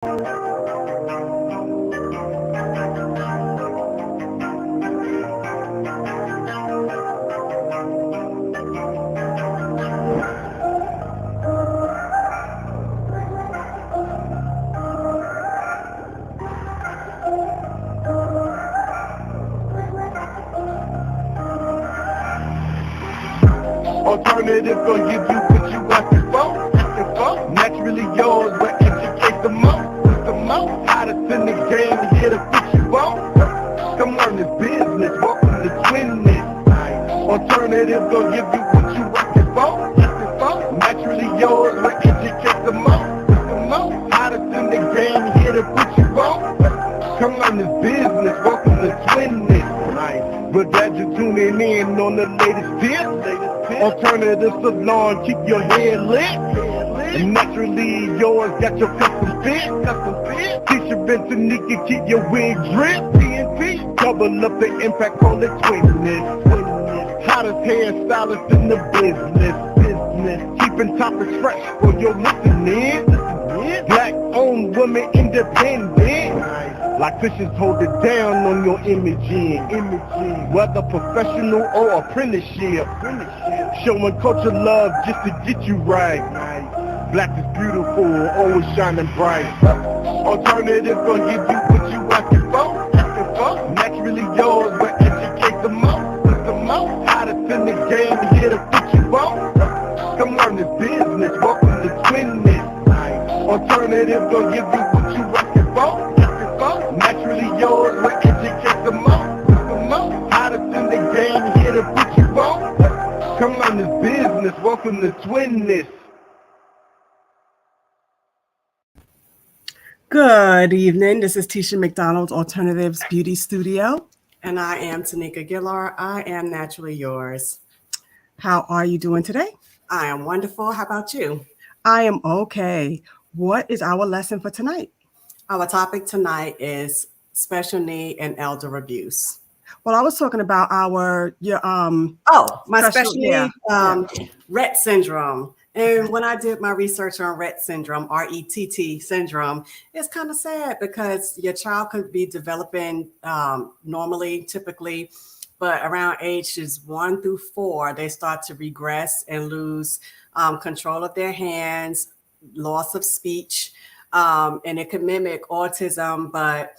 Alternative gonna give you what you asking for. Naturally yours, but educate the most. Hottest in the game, here to fix you on. Come learn this business, welcome to Twinness. Alternative gonna give you what you asking for. Naturally yours, but educate the most. Hottest in the game, here to put you on. Come learn this business, welcome to Twinness. We're glad you're tuning in on the latest tip. Alternative salon, keep your head lit. And naturally yours, got your custom fit. T-shirt and Tanika, keep your wig drip. TNT, double up the impact, call it Twinness. Hottest hairstylist in the business. Keeping topics fresh for your listening. Black owned, woman independent. Like fishes hold it down on your imaging. Whether professional or apprenticeship. Showing culture love just to get you right. Black is beautiful, always shining bright. Alternative gonna give you what you asking for. Naturally yours, but educate the most. Hottest in the game, here to put you on. Come learn this business, welcome to Twinness. Alternative gonna give you what you asking for. Naturally yours, but educate the most. Hottest in the game, here to put you on. Come learn this business, welcome to Twinness. Good evening. This is Tisha McDonald's Alternatives Beauty Studio. And I am Tanika Gillar. I am naturally yours. How are you doing today? I am wonderful. How about you? I am okay. What is our lesson for tonight? Our topic tonight is special need and elder abuse. Well, I was talking about my special need, Rett syndrome. And when I did my research on Rett syndrome, R-E-T-T syndrome, it's kind of sad because your child could be developing normally, typically, but around ages 1 through 4, they start to regress and lose control of their hands, loss of speech, and it could mimic autism, but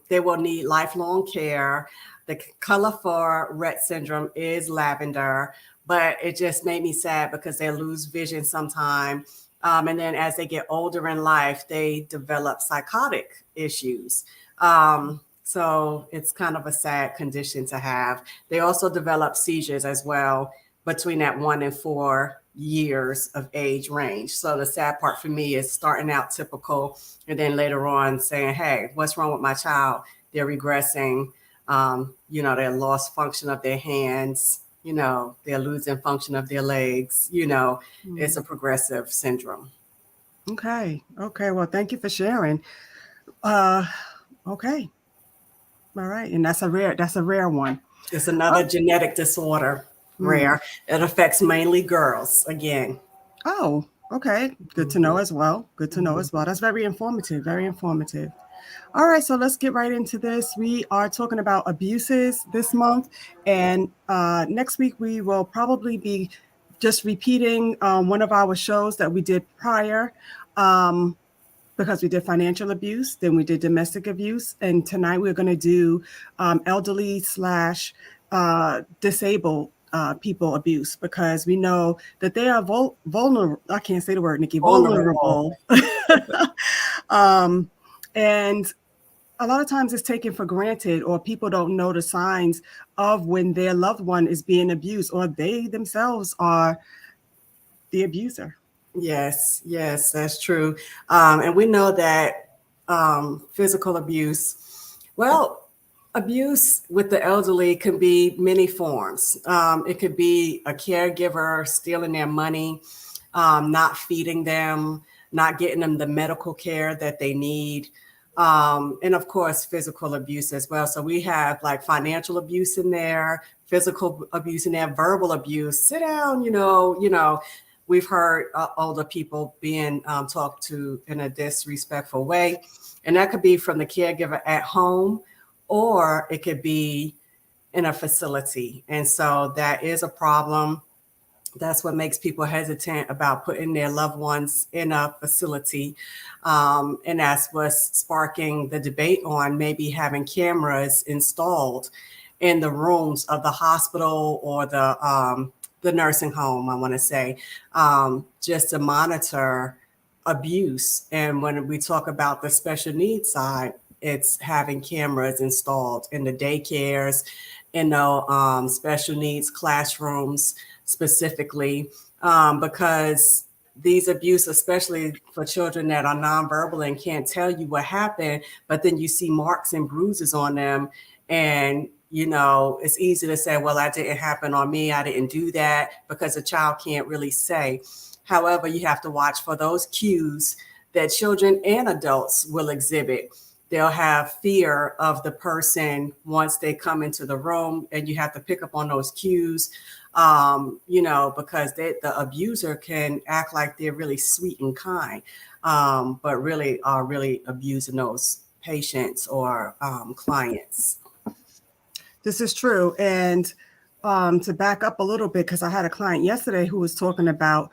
they will need lifelong care. The color for Rett syndrome is lavender, but it just made me sad because they lose vision sometime. And then as they get older in life, they develop psychotic issues. So it's kind of a sad condition to have. They also develop seizures as well between that 1 and 4 years of age range. So the sad part for me is starting out typical and then later on saying, hey, what's wrong with my child? They're regressing. They lost function of their hands. They're losing function of their legs. It's a progressive syndrome. Okay. Well, thank you for sharing. Okay. All right. And that's a rare one. It's another genetic disorder. Rare. It affects mainly girls again. Oh, okay. Good to know as well. That's very informative. All right, so let's get right into this. We are talking about abuses this month, and next week we will probably be just repeating one of our shows that we did prior, because we did financial abuse, then we did domestic abuse, and tonight we're going to do elderly / disabled people abuse, because we know that they are vulnerable. I can't say the word, Nikki. Vulnerable. And a lot of times it's taken for granted, or people don't know the signs of when their loved one is being abused, or they themselves are the abuser. Yes, that's true. And we know that physical abuse, abuse with the elderly can be many forms. It could be a caregiver stealing their money, not feeding them, not getting them the medical care that they need. And of course, physical abuse as well. So we have like financial abuse in there, physical abuse in there, verbal abuse. Sit down, we've heard older people being talked to in a disrespectful way. And that could be from the caregiver at home, or it could be in a facility. And so that is a problem. That's what makes people hesitant about putting their loved ones in a facility. And that's what's sparking the debate on maybe having cameras installed in the rooms of the hospital or the nursing home, I want to say, just to monitor abuse. And when we talk about the special needs side, it's having cameras installed in the daycares, in the special needs classrooms specifically, because these abuse, especially for children that are nonverbal and can't tell you what happened, but then you see marks and bruises on them. And, you know, it's easy to say, well, that didn't happen on me. I didn't do that, because a child can't really say. However, you have to watch for those cues that children and adults will exhibit. They'll have fear of the person once they come into the room, and you have to pick up on those cues, you know, because the abuser can act like they're really sweet and kind, but really are really abusing those patients or clients. This is true. And to back up a little bit, because I had a client yesterday who was talking about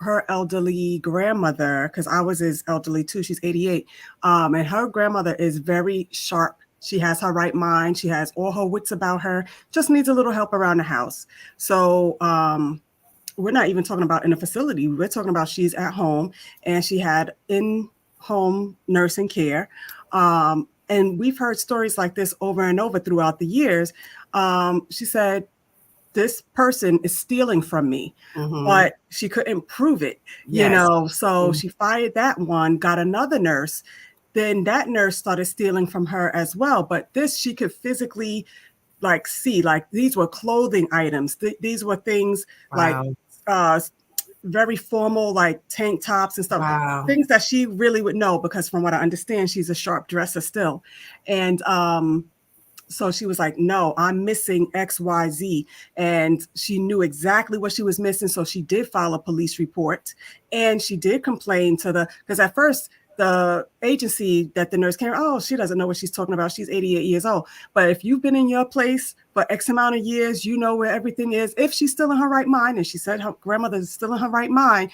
her elderly grandmother, because I was his elderly too. She's 88. And her grandmother is very sharp. She has her right mind. She has all her wits about her, just needs a little help around the house. So we're not even talking about in a facility. We're talking about she's at home, and she had in-home nursing care. And we've heard stories like this over and over throughout the years. She said, this person is stealing from me, but she couldn't prove it, you know? So she fired that one, got another nurse. Then that nurse started stealing from her as well. But this, she could physically like see, like these were clothing items. These were things like very formal, like tank tops and stuff, things that she really would know, because from what I understand, she's a sharp dresser still. And so she was like, no, I'm missing XYZ. And she knew exactly what she was missing. So she did file a police report, and she did complain to because at first the agency that the nurse came, oh, she doesn't know what she's talking about. She's 88 years old. But if you've been in your place for X amount of years, you know where everything is. If she's still in her right mind, and she said her grandmother is still in her right mind.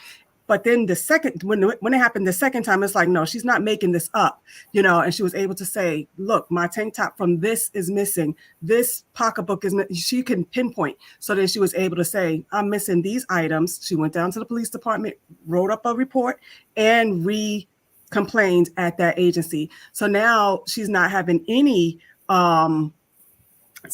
But then the second, when it happened the second time, it's like, no, she's not making this up, you know. And she was able to say, look, my tank top from this is missing. This pocketbook is missing. She can pinpoint. So then she was able to say, I'm missing these items. She went down to the police department, wrote up a report, and complained at that agency. So now she's not having any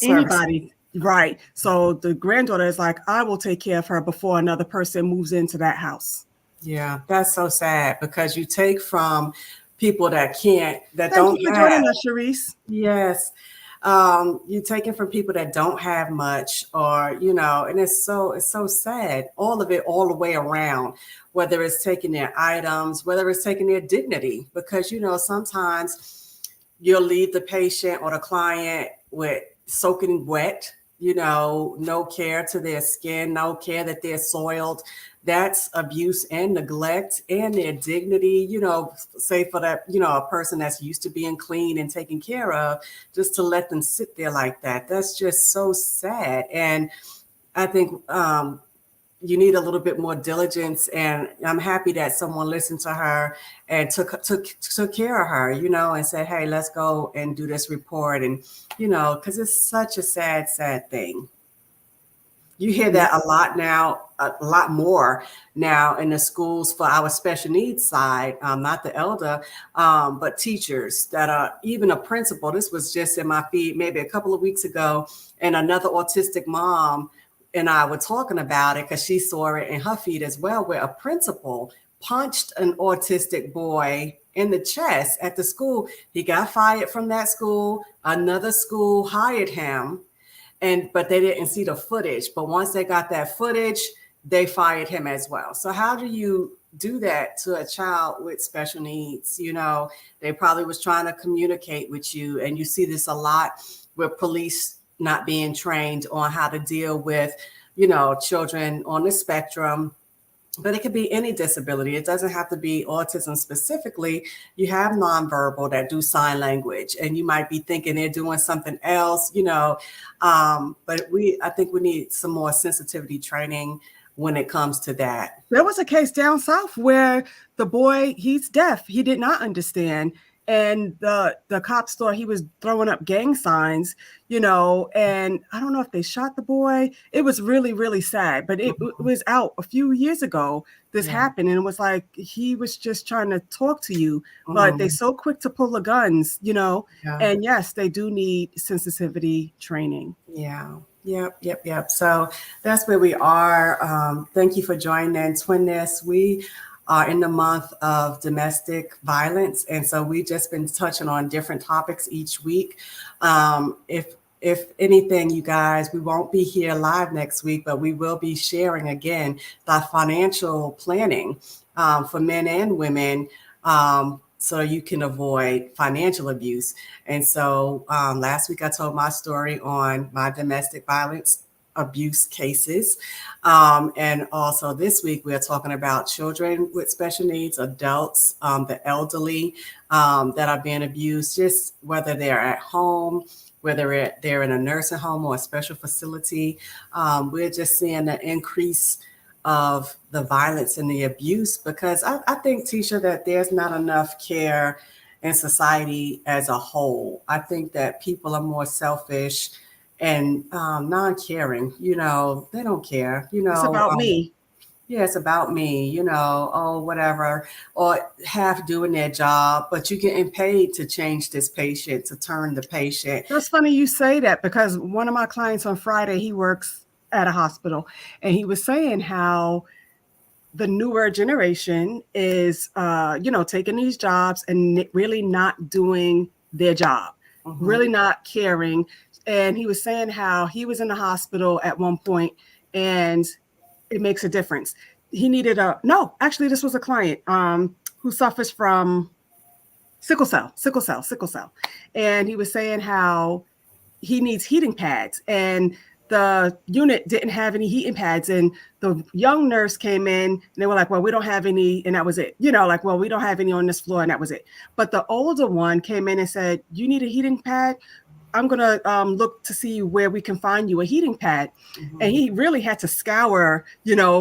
anybody. Right. So the granddaughter is like, I will take care of her before another person moves into that house. Yeah, that's so sad, because you take from people that can't, that Thank don't you for have. joining us, Sharice. Yes. You take it from people that don't have much, or, you know, and it's so sad. All of it, all the way around, whether it's taking their items, whether it's taking their dignity, because, you know, sometimes you'll leave the patient or the client with soaking wet, you know, no care to their skin, no care that they're soiled. That's abuse and neglect and their dignity, you know, say for that, you know, a person that's used to being clean and taken care of, just to let them sit there like that. That's just so sad. And I think you need a little bit more diligence. And I'm happy that someone listened to her and took care of her, you know, and said, hey, let's go and do this report. And, you know, because it's such a sad, sad thing. You hear that a lot now, a lot more now in the schools for our special needs side, not the elder, but teachers that are, even a principal. This was just in my feed maybe a couple of weeks ago, and another autistic mom and I were talking about it because she saw it in her feed as well, where a principal punched an autistic boy in the chest at the school. He got fired from that school. Another school hired him. But they didn't see the footage. But once they got that footage, they fired him as well. So how do you do that to a child with special needs? You know, they probably was trying to communicate with you. And you see this a lot with police not being trained on how to deal with, you know, children on the spectrum, But it could be any disability. It doesn't have to be autism specifically. You have nonverbal that do sign language, and you might be thinking they're doing something else, but I think we need some more sensitivity training when it comes to that. There was a case down south where the boy, he's deaf. He did not understand. And the cops thought he was throwing up gang signs, and I don't know if they shot the boy. It was really, really sad, but it was out a few years ago. This happened, and it was like he was just trying to talk to you, but they're so quick to pull the guns, and yes, they do need sensitivity training. Yeah. Yep. So that's where we are. Thank you for joining Twin-ness. We are in the month of domestic violence. And so we've just been touching on different topics each week. If anything, you guys, we won't be here live next week, but we will be sharing again the financial planning for men and women, so you can avoid financial abuse. And so last week I told my story on my domestic violence abuse cases. And also this week, we're talking about children with special needs, adults, the elderly that are being abused, just whether they're at home, whether they're in a nursing home or a special facility. We're just seeing the increase of the violence and the abuse, because I think, Tisha, that there's not enough care in society as a whole. I think that people are more selfish and non-caring. They don't care. It's about me. Yeah, it's about me, whatever, or half doing their job, but you're getting paid to change this patient, to turn the patient. That's funny you say that, because one of my clients on Friday, he works at a hospital, and he was saying how the newer generation is, taking these jobs and really not doing their job, really not caring. And he was saying how he was in the hospital at one point, and it makes a difference. He needed this was a client who suffers from sickle cell. And he was saying how he needs heating pads, and the unit didn't have any heating pads. And the young nurse came in and they were like, well, we don't have any. And that was it. We don't have any on this floor. And that was it. But the older one came in and said, you need a heating pad? I'm going to look to see where we can find you a heating pad. And he really had to scour,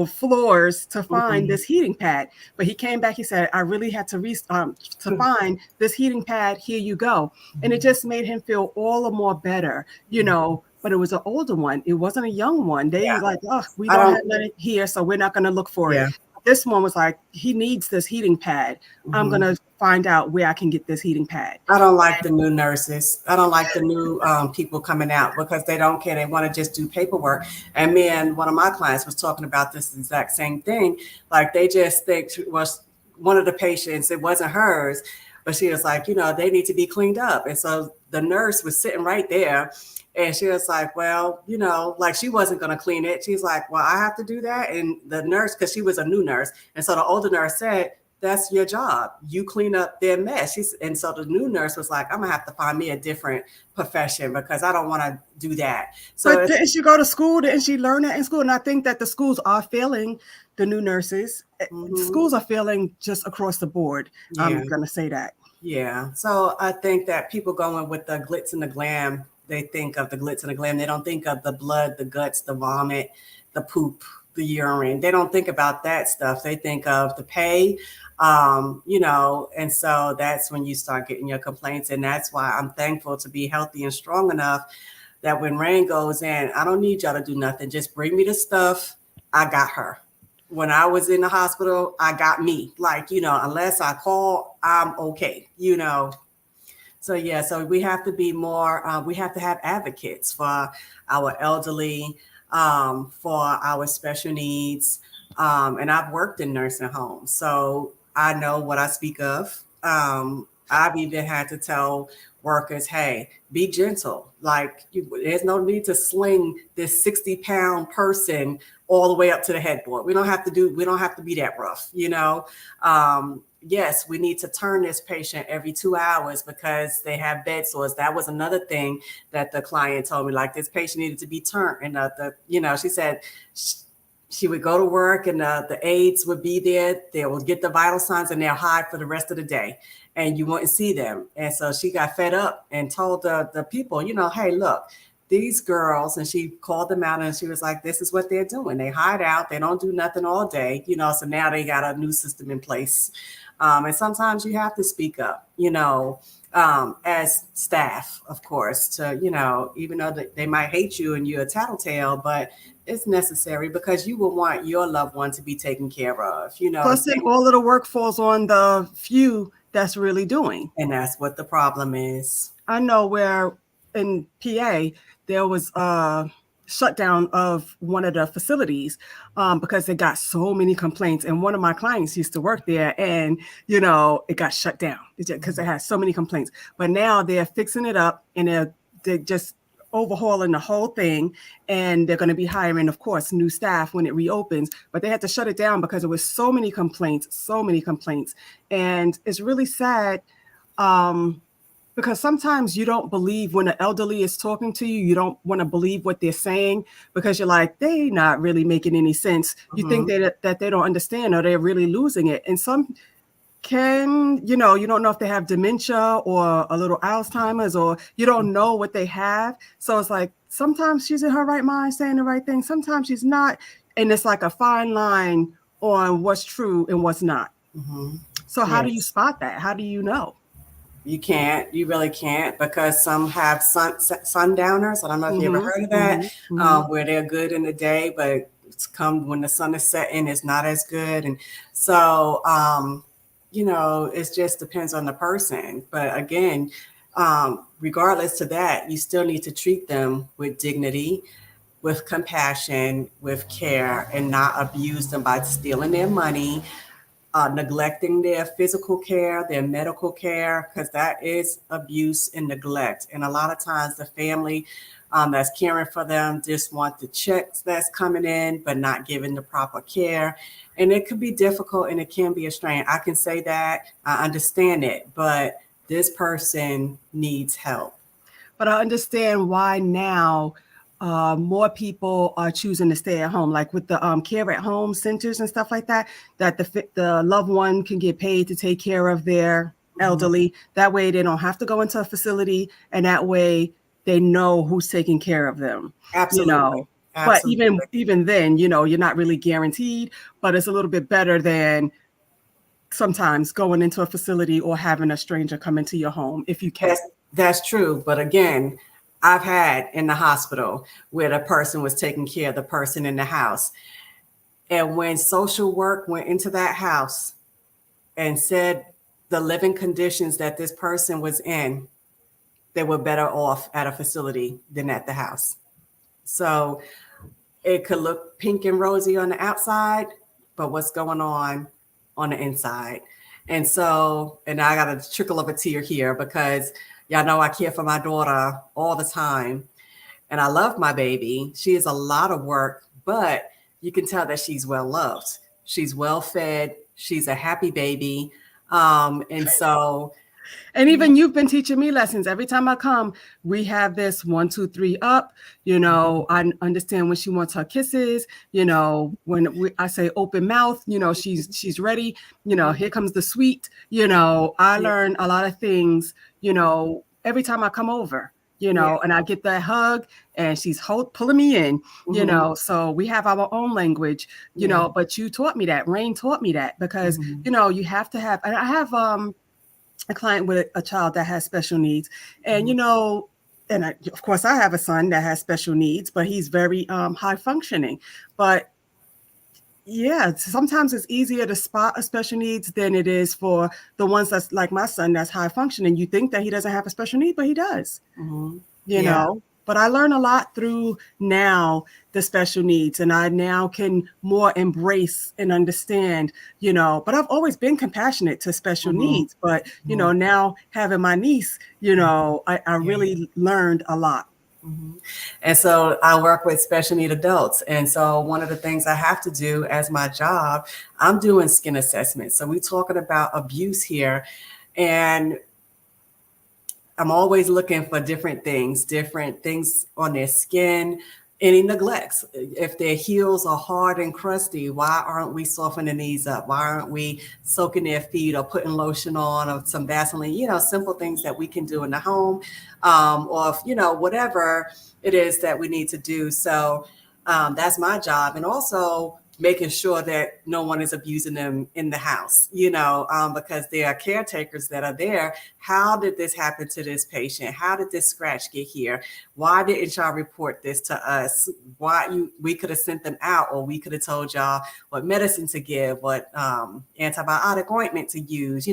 floors to find this heating pad. But he came back, he said, I really had to find this heating pad. Here you go. And it just made him feel all the more better, but it was an older one. It wasn't a young one. They like, we don't have it here, so we're not going to look for it. This one was like, he needs this heating pad. I'm going to find out where I can get this heating pad. I don't like the new nurses. I don't like the new people coming out, because they don't care. They want to just do paperwork. And me and one of my clients was talking about this exact same thing. Like, they just think, one of the patients, it wasn't hers, but she was like, they need to be cleaned up. And so the nurse was sitting right there. And she was like, well, like, she wasn't going to clean it. She's like, well, I have to do that. And the nurse, because she was a new nurse. And so the older nurse said, that's your job. You clean up their mess. And so the new nurse was like, I'm going to have to find me a different profession, because I don't want to do that. So but didn't she go to school? Didn't she learn that in school? And I think that the schools are failing the new nurses. Schools are failing just across the board. Yeah. I'm going to say that. Yeah. So I think that people going with the glitz and the glam, they think of the glitz and the glam. They don't think of the blood, the guts, the vomit, the poop, the urine. They don't think about that stuff. They think of the pay, and so that's when you start getting your complaints. And that's why I'm thankful to be healthy and strong enough that when Rain goes in, I don't need y'all to do nothing. Just bring me the stuff. I got her. When I was in the hospital, I got me. Like, unless I call, I'm okay, So, so we have to be more, we have to have advocates for our elderly, for our special needs. And I've worked in nursing homes, so I know what I speak of. I've even had to tell workers, hey, be gentle. Like, there's no need to sling this 60-pound person all the way up to the headboard. We don't have to be that rough, Yes, we need to turn this patient every 2 hours because they have bed sores. That was another thing that the client told me, like, this patient needed to be turned. And she said she would go to work and the aides would be there. They will get the vital signs and they'll hide for the rest of the day and you wouldn't see them. And so she got fed up and told the people, you know, hey, look, these girls, and she called them out and she was like, this is what they're doing. They hide out. They don't do nothing all day, you know, so now they got a new system in place. And sometimes you have to speak up, you know, as staff, of course, to, you know, even though they might hate you and you're a tattletale, but it's necessary because you will want your loved one to be taken care of, you know. Plus, then all of the work falls on the few that's really doing. And that's what the problem is. I know where in PA, there was a shutdown of one of the facilities because they got so many complaints. And one of my clients used to work there and, you know, it got shut down because they had so many complaints. But now they're fixing it up and they're just overhauling the whole thing. And they're going to be hiring, of course, new staff when it reopens. But they had to shut it down because there was so many complaints. And it's really sad. Because sometimes you don't believe when the elderly is talking to you, you don't want to believe what they're saying because you're like, they not really making any sense. You think that they don't understand or they're really losing it. And some can, you know, you don't know if they have dementia or a little Alzheimer's or you don't know what they have. So it's like, sometimes she's in her right mind saying the right thing. Sometimes she's not. And it's like a fine line on what's true and what's not. So how do you spot that? How do you know? You really can't, because some have sundowners. I don't know if you ever heard of that, where they're good in the day, but it's come when the sun is setting, it's not as good. And so, you know, it just depends on the person. But again, regardless to that, you still need to treat them with dignity, with compassion, with care, and not abuse them by stealing their money, neglecting their physical care, their medical care, because that is abuse and neglect. And a lot of times the family that's caring for them just want the checks that's coming in, but not giving the proper care. And it could be difficult and it can be a strain. I can say that, I understand it, but this person needs help. But I understand why now more people are choosing to stay at home, like with the care at home centers and stuff like that, that the loved one can get paid to take care of their elderly. That way they don't have to go into a facility, and that way they know who's taking care of them. Absolutely. You know? Absolutely. But even then, you know, you're not really guaranteed, but it's a little bit better than sometimes going into a facility or having a stranger come into your home if you can. That's true. But again, I've had in the hospital where the person was taking care of the person in the house. And when social work went into that house and said the living conditions that this person was in, they were better off at a facility than at the house. So it could look pink and rosy on the outside, but what's going on the inside? And so, and I got a trickle of a tear here because y'all know I care for my daughter all the time. And I love my baby. She is a lot of work, but you can tell that she's well loved. She's well fed. She's a happy baby. And so. And even you've been teaching me lessons. Every time I come, we have this 1, 2, 3 up. You know, I understand when she wants her kisses. You know, when I say open mouth, you know, she's ready. You know, here comes the sweet. You know, I learn a lot of things, you know, every time I come over, you know, and I get that hug and she's pulling me in, you know, so we have our own language, you know, but you taught me that. Rain taught me that because, you know, you have to have, and I have a client with a child that has special needs, and, you know, and of course I have a son that has special needs, but he's very high functioning. But yeah, sometimes it's easier to spot a special needs than it is for the ones that's like my son that's high functioning. You think that he doesn't have a special need, but he does, you know. But I learn a lot through now the special needs, and I now can more embrace and understand, you know, but I've always been compassionate to special needs. But, you know, now having my niece, you know, I really learned a lot. And so I work with special need adults. And so one of the things I have to do as my job, I'm doing skin assessments. So we're talking about abuse here. And I'm always looking for different things on their skin, any neglects. If their heels are hard and crusty, why aren't we softening these up? Why aren't we soaking their feet or putting lotion on or some Vaseline? Simple things that we can do in the home, or if, whatever it is that we need to do. So that's my job. And also making sure that no one is abusing them in the house, because there are caretakers that are there. How did this happen to this patient? How did this scratch get here? Why didn't y'all report this to us? We could have sent them out, or we could have told y'all what medicine to give, what antibiotic ointment to use,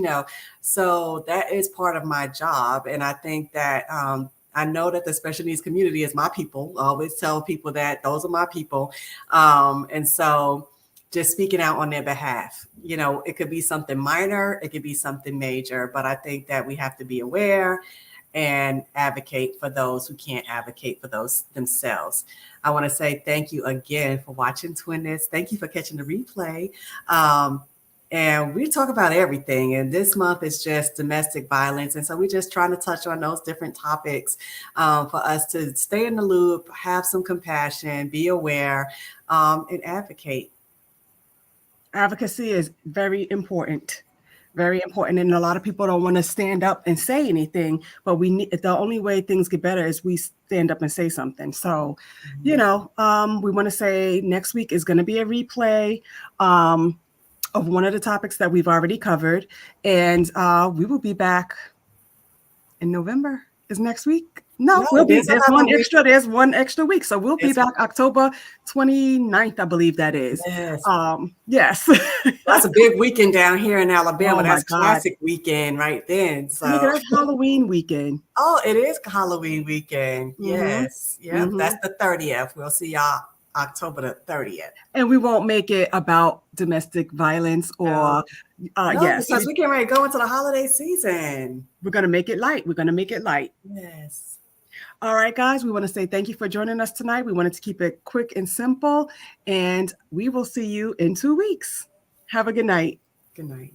So that is part of my job. And I think that I know that the special needs community is my people. I always tell people that those are my people. And so just speaking out on their behalf, it could be something minor, it could be something major, but I think that we have to be aware and advocate for those who can't advocate for those themselves. I want to say thank you again for watching Twin Knits. Thank you for catching the replay. And we talk about everything. And this month is just domestic violence. And so we're just trying to touch on those different topics for us to stay in the loop, have some compassion, be aware, and advocate. Advocacy is very important. Very important. And a lot of people don't want to stand up and say anything, but the only way things get better is we stand up and say something. So, we want to say next week is going to be a replay of one of the topics that we've already covered. And we will be back in November. Is next week? No, there's one extra week. So we'll be back October 29th, I believe that is. Yes. Yes. That's a big weekend down here in Alabama. Oh, that's classic weekend right then. So that's Halloween weekend. Oh, it is Halloween weekend. Mm-hmm. Yes. Yeah. Mm-hmm. That's the 30th. We'll see y'all October the 30th. And we won't make it about domestic violence or because we can go into the holiday season. We're going to make it light. Yes. All right, guys, we want to say thank you for joining us tonight. We wanted to keep it quick and simple, and we will see you in 2 weeks. Have a good night. Good night.